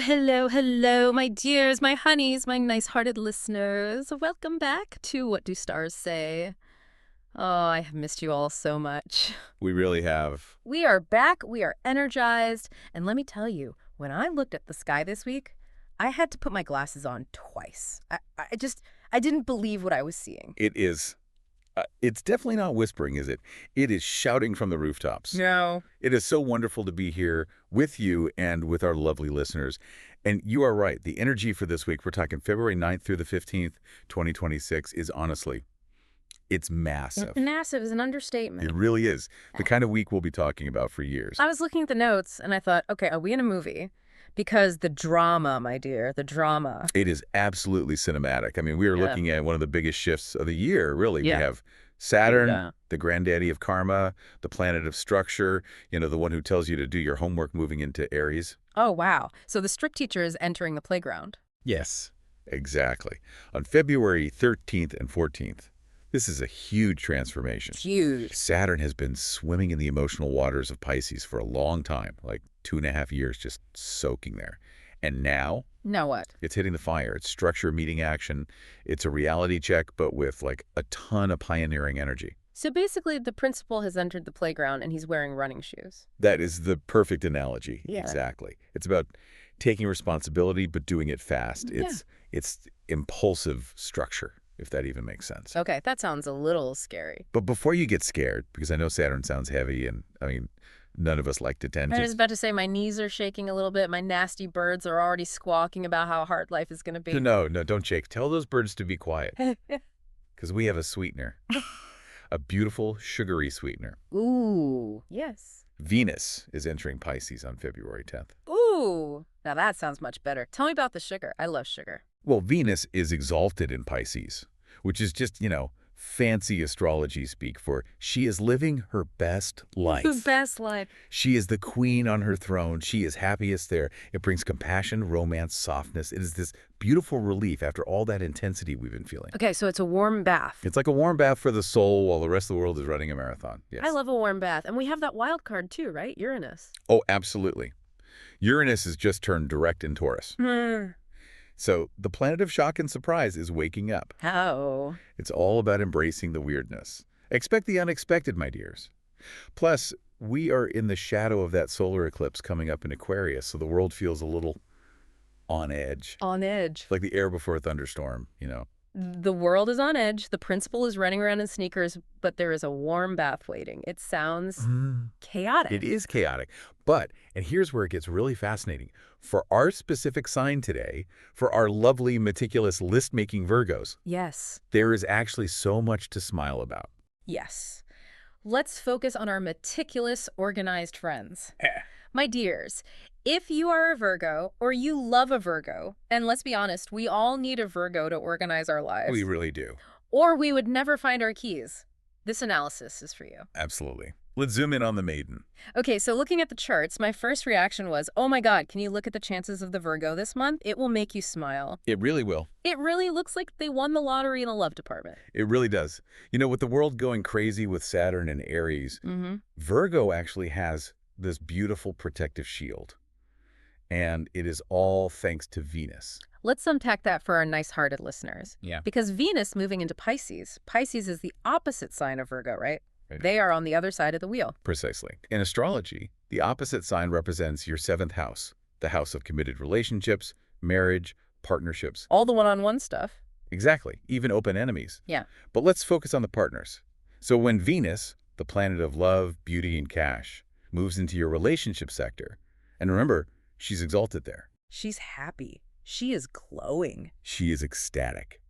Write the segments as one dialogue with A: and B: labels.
A: Hello, my dears, my honeys, my nice-hearted listeners. Welcome back to What Do Stars Say? Oh, I have missed you all so much.
B: We really have.
A: We are back, we are energized, and let me tell you, when I looked at the sky this week, I had to put my glasses on twice. I didn't believe what I was seeing.
B: It is. It's definitely not whispering, is it? It is shouting from the rooftops.
A: No.
B: It is so wonderful to be here with you and with our lovely listeners. And you are right. The energy for this week, we're talking February 9th through the 15th, 2026, is honestly, it's massive.
A: Massive is an understatement.
B: It really is. The kind of week we'll be talking about for years.
A: I was looking at the notes, and I thought, okay, are we in a movie? Because the drama, my dear, the drama.
B: It is absolutely cinematic. I mean, we are looking at one of the biggest shifts of the year, really.
A: Yeah.
B: We have Saturn, the granddaddy of karma, the planet of structure, the one who tells you to do your homework moving into Aries.
A: Oh, wow. So the strict teacher is entering the playground.
B: Yes, exactly. On February 13th and 14th, this is a huge transformation.
A: Huge.
B: Saturn has been swimming in the emotional waters of Pisces for a long time, like 2.5 years just soaking there. And now
A: what?
B: it's hitting the fire. It's structure meeting action. It's a reality check, but with like a ton of pioneering energy.
A: So basically, the principal has entered the playground and he's wearing running shoes.
B: That is the perfect analogy.
A: Yeah.
B: Exactly. It's about taking responsibility, but doing it fast.
A: Yeah.
B: It's impulsive structure, if that even makes sense.
A: Okay, that sounds a little scary.
B: But before you get scared, because I know Saturn sounds heavy, and I mean, none of us like to tend
A: I
B: to.
A: was about to say my knees are shaking a little bit. My nasty birds are already squawking about how hard life is going to be.
B: No, don't shake. Tell those birds to be quiet, because we have a sweetener. A beautiful, sugary sweetener.
A: Ooh, yes.
B: Venus is entering Pisces on February 10th.
A: Ooh, now that sounds much better. Tell me about the sugar. I love sugar.
B: Well, Venus is exalted in Pisces, which is just, fancy astrology speak for she is living her best life.
A: The best life.
B: She is the queen on her throne. She is happiest there. It brings compassion, romance, softness. It is this beautiful relief after all that intensity we've been feeling.
A: Okay, so it's a warm bath.
B: It's like a warm bath for the soul while the rest of the world is running a marathon. Yes.
A: I love a warm bath. And we have that wild card too, right? Uranus.
B: Oh, absolutely. Uranus has just turned direct in Taurus. So the planet of shock and surprise is waking up.
A: Oh.
B: It's all about embracing the weirdness. Expect the unexpected, my dears. Plus, we are in the shadow of that solar eclipse coming up in Aquarius, so the world feels a little on edge.
A: On edge.
B: Like the air before a thunderstorm,
A: The world is on edge. The principal is running around in sneakers, but there is a warm bath waiting. It sounds chaotic.
B: It is chaotic. But, and here's where it gets really fascinating, for our specific sign today, for our lovely, meticulous list-making Virgos,
A: Yes.
B: there is actually so much to smile about.
A: Yes. Let's focus on our meticulous, organized friends. My dears, if you are a Virgo or you love a Virgo, and let's be honest, we all need a Virgo to organize our lives.
B: We really do.
A: Or we would never find our keys. This analysis is for you.
B: Absolutely. Let's zoom in on the maiden.
A: Okay, so looking at the charts, my first reaction was, oh my God, can you look at the chances of the Virgo this month? It will make you smile.
B: It really will.
A: It really looks like they won the lottery in the love department.
B: It really does. With the world going crazy with Saturn and Aries, Virgo actually has this beautiful protective shield. And it is all thanks to Venus.
A: Let's unpack that for our nice-hearted listeners.
B: Yeah.
A: Because Venus moving into Pisces, Pisces is the opposite sign of Virgo, right?
B: Right.
A: They are on the other side of the wheel.
B: Precisely. In astrology, the opposite sign represents your 7th house, the house of committed relationships, marriage, partnerships.
A: All the one-on-one stuff.
B: Exactly. Even open enemies.
A: Yeah.
B: But let's focus on the partners. So when Venus, the planet of love, beauty, and cash, moves into your relationship sector, and remember, she's exalted there.
A: She's happy. She is glowing.
B: She is ecstatic.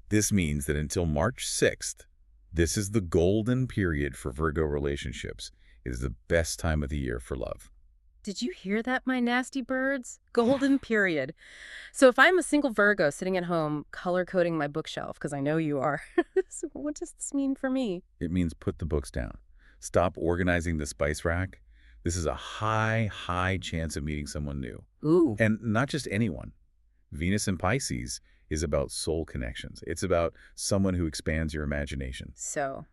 B: This means that until March 6th, this is the golden period for Virgo relationships. It is the best time of the year for love.
A: Did you hear that, my nasty birds? Golden period. So if I'm a single Virgo sitting at home color-coding my bookshelf, because I know you are, so what does this mean for me?
B: It means put the books down. Stop organizing the spice rack. This is a high chance of meeting someone new.
A: Ooh.
B: And not just anyone. Venus in Pisces is about soul connections. It's about someone who expands your imagination.
A: So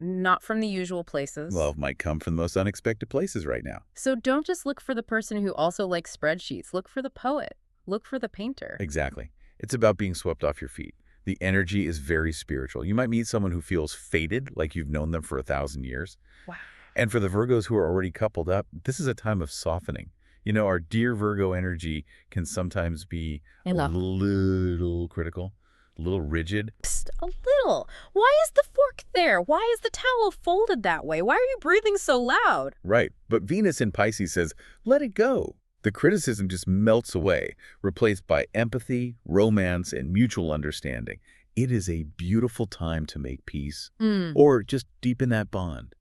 A: not from the usual places.
B: Love might come from the most unexpected places right now.
A: So don't just look for the person who also likes spreadsheets. Look for the poet. Look for the painter.
B: Exactly. It's about being swept off your feet. The energy is very spiritual. You might meet someone who feels fated, like you've known them for 1,000 years.
A: Wow.
B: And for the Virgos who are already coupled up, this is a time of softening. You know, our dear Virgo energy can sometimes be a little critical, a little rigid.
A: Psst, a little. Why is the fork there? Why is the towel folded that way? Why are you breathing so loud?
B: Right. But Venus in Pisces says, let it go. The criticism just melts away, replaced by empathy, romance, and mutual understanding. It is a beautiful time to make peace or just deepen that bond.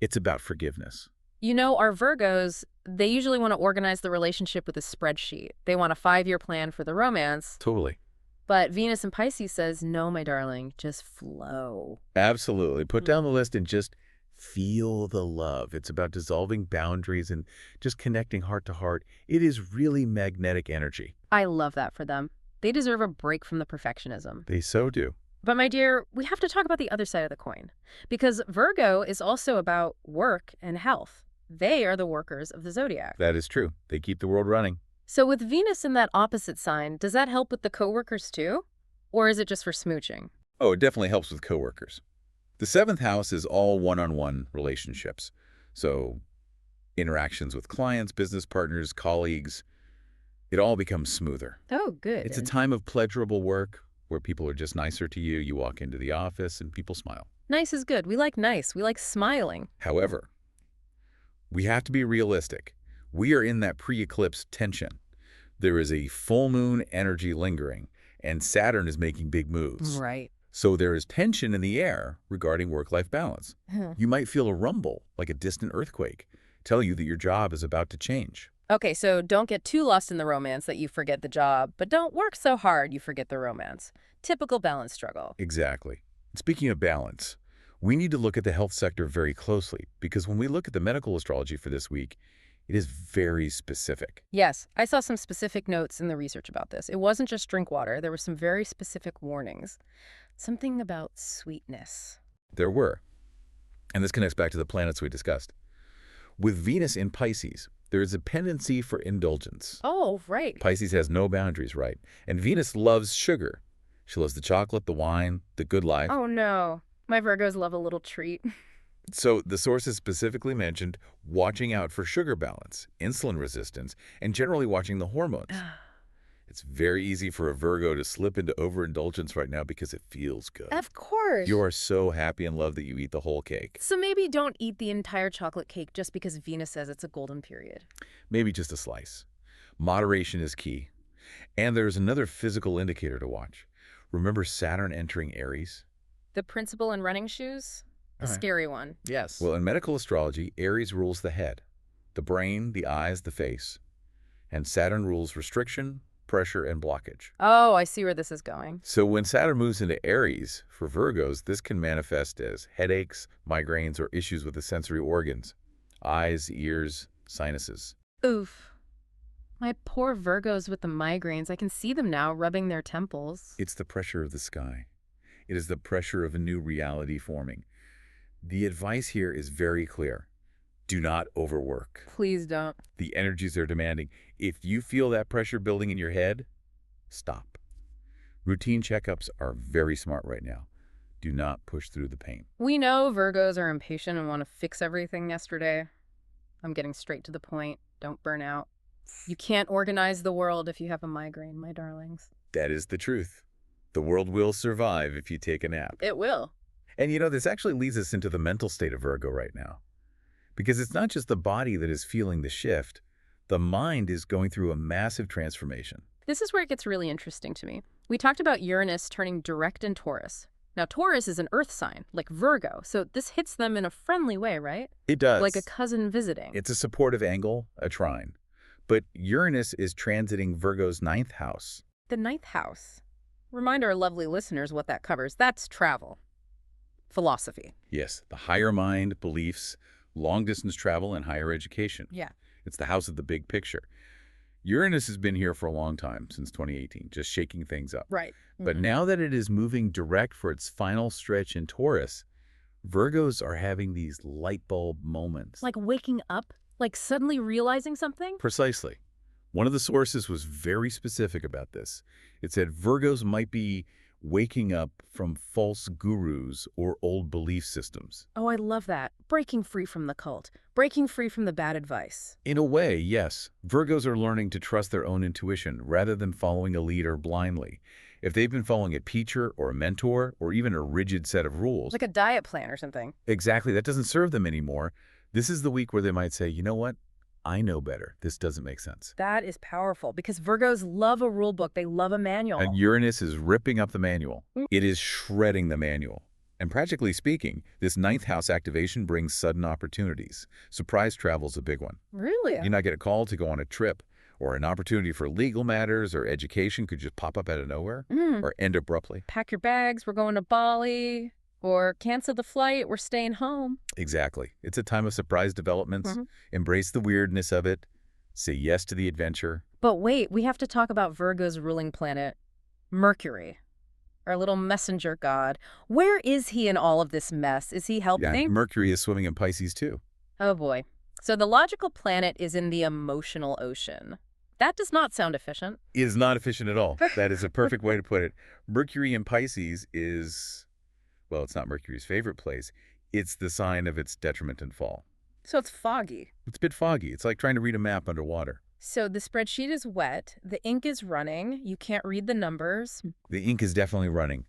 B: It's about forgiveness.
A: You know, our Virgos, they usually want to organize the relationship with a spreadsheet. They want a 5-year plan for the romance.
B: Totally.
A: But Venus in Pisces says, no, my darling, just flow.
B: Absolutely. Put down the list and just feel the love. It's about dissolving boundaries and just connecting heart to heart. It is really magnetic energy.
A: I love that for them. They deserve a break from the perfectionism.
B: They so do.
A: But my dear, we have to talk about the other side of the coin. Because Virgo is also about work and health. They are the workers of the zodiac.
B: That is true. They keep the world running.
A: So with Venus in that opposite sign, does that help with the coworkers too? Or is it just for smooching?
B: Oh, it definitely helps with coworkers. The 7th house is all one-on-one relationships. So interactions with clients, business partners, colleagues, it all becomes smoother.
A: Oh, good.
B: It's a time of pleasurable work where people are just nicer to you. You walk into the office and people smile.
A: Nice is good. We like nice. We like smiling.
B: However, we have to be realistic. We are in that pre-eclipse tension. There is a full moon energy lingering, and Saturn is making big moves.
A: Right.
B: So there is tension in the air regarding work-life balance. You might feel a rumble, like a distant earthquake, telling you that your job is about to change.
A: Okay, so don't get too lost in the romance that you forget the job, but don't work so hard you forget the romance. Typical balance struggle.
B: Exactly. Speaking of balance, we need to look at the health sector very closely, because when we look at the medical astrology for this week, it is very specific.
A: Yes, I saw some specific notes in the research about this. It wasn't just drink water. There were some very specific warnings. Something about sweetness.
B: There were. And this connects back to the planets we discussed. With Venus in Pisces, there is a tendency for indulgence.
A: Oh, right.
B: Pisces has no boundaries, right? And Venus loves sugar. She loves the chocolate, the wine, the good life.
A: Oh, no. My Virgos love a little treat.
B: So the sources specifically mentioned watching out for sugar balance, insulin resistance, and generally watching the hormones. It's very easy for a Virgo to slip into overindulgence right now because it feels good.
A: Of course.
B: You are so happy and love that you eat the whole cake.
A: So maybe don't eat the entire chocolate cake just because Venus says it's a golden period.
B: Maybe just a slice. Moderation is key. And there's another physical indicator to watch. Remember Saturn entering Aries?
A: The principal in running shoes? The scary one.
B: Yes. Well, in medical astrology, Aries rules the head, the brain, the eyes, the face. And Saturn rules restriction, pressure, and blockage.
A: Oh, I see where this is going.
B: So when Saturn moves into Aries, for Virgos, this can manifest as headaches, migraines, or issues with the sensory organs, eyes, ears, sinuses.
A: Oof. My poor Virgos with the migraines. I can see them now rubbing their temples.
B: It's the pressure of the sky. It is the pressure of a new reality forming. The advice here is very clear. Do not overwork.
A: Please don't.
B: The energies they're demanding. If you feel that pressure building in your head, stop. Routine checkups are very smart right now. Do not push through the pain.
A: We know Virgos are impatient and want to fix everything yesterday. I'm getting straight to the point. Don't burn out. You can't organize the world if you have a migraine, my darlings.
B: That is the truth. The world will survive if you take a nap.
A: It will.
B: And you know, this actually leads us into the mental state of Virgo right now. Because it's not just the body that is feeling the shift. The mind is going through a massive transformation.
A: This is where it gets really interesting to me. We talked about Uranus turning direct in Taurus. Now, Taurus is an earth sign, like Virgo, so this hits them in a friendly way, right?
B: It does.
A: Like a cousin visiting.
B: It's a supportive angle, a trine. But Uranus is transiting Virgo's 9th house.
A: The 9th house. Remind our lovely listeners what that covers. That's travel. Philosophy.
B: Yes, the higher mind, beliefs, long-distance travel, and higher education.
A: Yeah.
B: It's the house of the big picture. Uranus has been here for a long time, since 2018, just shaking things up.
A: Right.
B: But now that it is moving direct for its final stretch in Taurus, Virgos are having these light bulb moments.
A: Like waking up? Like suddenly realizing something?
B: Precisely. One of the sources was very specific about this. It said Virgos might be waking up from false gurus or old belief systems.
A: Oh, I love that. Breaking free from the cult. Breaking free from the bad advice.
B: In a way, yes. Virgos are learning to trust their own intuition rather than following a leader blindly. If they've been following a teacher or a mentor or even a rigid set of rules,
A: Like a diet plan or something.
B: exactly, that doesn't serve them anymore. This is the week where they might say, you know what? I know better. This doesn't make sense.
A: That is powerful because Virgos love a rule book. They love a manual.
B: And Uranus is ripping up the manual.
A: Mm.
B: It is shredding the manual. And practically speaking, this ninth house activation brings sudden opportunities. Surprise travel's a big one.
A: Really?
B: You might get a call to go on a trip, or an opportunity for legal matters or education could just pop up out of nowhere or end abruptly.
A: Pack your bags. We're going to Bali. Or cancel the flight. We're staying home.
B: Exactly. It's a time of surprise developments. Embrace the weirdness of it. Say yes to the adventure.
A: But wait, we have to talk about Virgo's ruling planet, Mercury. Our little messenger god. Where is he in all of this mess? Is he helping?
B: Yeah, Mercury is swimming in Pisces too.
A: Oh boy. So the logical planet is in the emotional ocean. That does not sound efficient.
B: It is not efficient at all. That is a perfect way to put it. Mercury in Pisces is, well, it's not Mercury's favorite place. It's the sign of its detriment and fall.
A: So it's foggy.
B: It's a bit foggy. It's like trying to read a map underwater.
A: So the spreadsheet is wet, the ink is running, you can't read the numbers.
B: The ink is definitely running.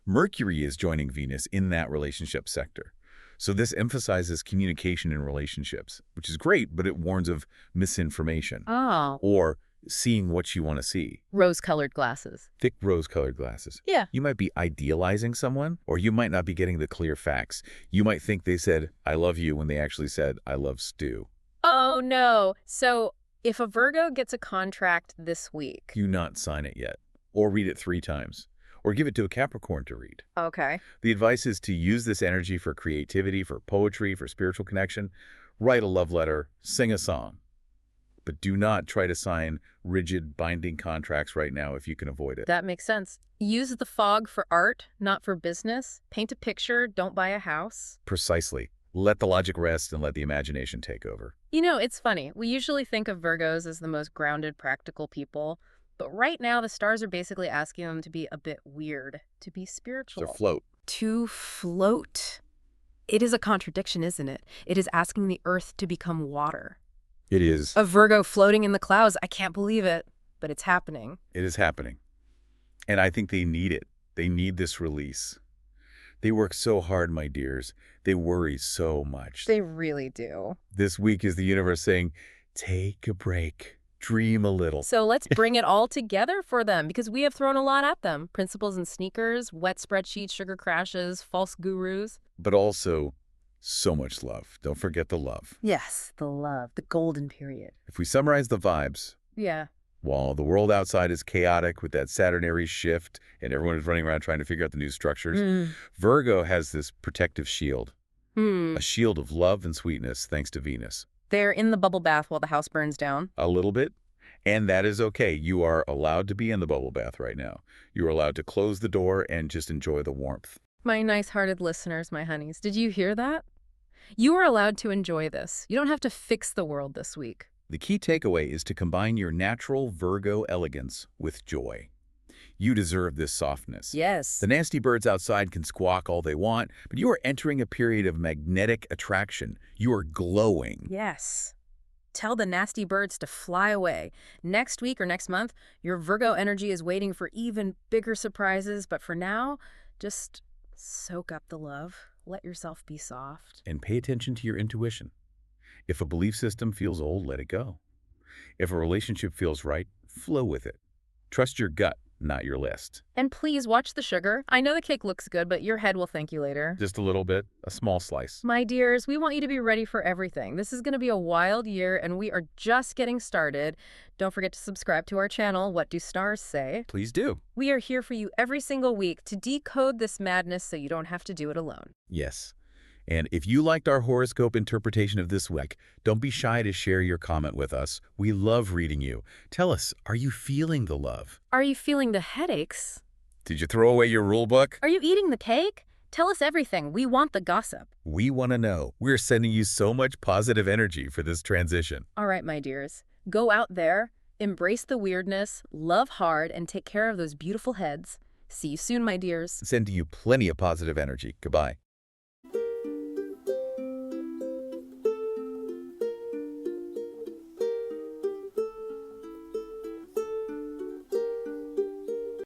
B: Mercury is joining Venus in that relationship sector. So this emphasizes communication in relationships, which is great, but it warns of misinformation
A: Oh.
B: or seeing what you want to see.
A: Rose-colored glasses.
B: Thick rose-colored glasses.
A: Yeah.
B: You might be idealizing someone, or you might not be getting the clear facts. You might think they said, I love you, when they actually said, I love stew.
A: Oh no. So if a Virgo gets a contract this week.
B: Do not sign it yet, or read it 3 times, or give it to a Capricorn to read.
A: Okay.
B: The advice is to use this energy for creativity, for poetry, for spiritual connection. Write a love letter, sing a song. But do not try to sign rigid, binding contracts right now if you can avoid it.
A: That makes sense. Use the fog for art, not for business. Paint a picture, don't buy a house.
B: Precisely. Let the logic rest and let the imagination take over.
A: You know, it's funny. We usually think of Virgos as the most grounded, practical people. But right now, the stars are basically asking them to be a bit weird, to be spiritual.
B: To float.
A: To float. It is a contradiction, isn't it? It is asking the earth to become water.
B: It is.
A: A Virgo floating in the clouds. I can't believe it, but it's happening.
B: It is happening. And I think they need it. They need this release. They work so hard, my dears. They worry so much.
A: They really do.
B: This week is the universe saying, take a break. Dream a little.
A: So let's bring it all together for them because we have thrown a lot at them. Principles and sneakers, wet spreadsheets, sugar crashes, false gurus.
B: But also, so much love. Don't forget the love.
A: Yes, the love, the golden period.
B: If we summarize the vibes,
A: Yeah.
B: while the world outside is chaotic with that Saturn-Aries shift and everyone is running around trying to figure out the new structures, Virgo has this protective shield, a shield of love and sweetness thanks to Venus.
A: They're in the bubble bath while the house burns down.
B: A little bit, and that is okay. You are allowed to be in the bubble bath right now. You are allowed to close the door and just enjoy the warmth.
A: My nice-hearted listeners, my honeys, did you hear that? You are allowed to enjoy this. You don't have to fix the world this week.
B: The key takeaway is to combine your natural Virgo elegance with joy. You deserve this softness.
A: Yes.
B: The nasty birds outside can squawk all they want, but you are entering a period of magnetic attraction. You are glowing.
A: Yes. Tell the nasty birds to fly away. Next week or next month, your Virgo energy is waiting for even bigger surprises, but for now, just soak up the love. Let yourself be soft.
B: And pay attention to your intuition. If a belief system feels old, let it go. If a relationship feels right, flow with it. Trust your gut, not your list.
A: And please watch the sugar. I know the cake looks good, but your head will thank you later.
B: Just a little bit, a small slice.
A: My dears, we want you to be ready for everything. This is going to be a wild year, and we are just getting started. Don't forget to subscribe to our channel, What Do Stars Say?
B: Please do.
A: We are here for you every single week to decode this madness so you don't have to do it alone.
B: Yes. And if you liked our horoscope interpretation of this week, don't be shy to share your comment with us. We love reading you. Tell us, are you feeling the love?
A: Are you feeling the headaches?
B: Did you throw away your rule book?
A: Are you eating the cake? Tell us everything. We want the gossip.
B: We want to know. We're sending you so much positive energy for this transition.
A: All right, my dears. Go out there, embrace the weirdness, love hard, and take care of those beautiful heads. See you soon, my dears.
B: Sending you plenty of positive energy. Goodbye.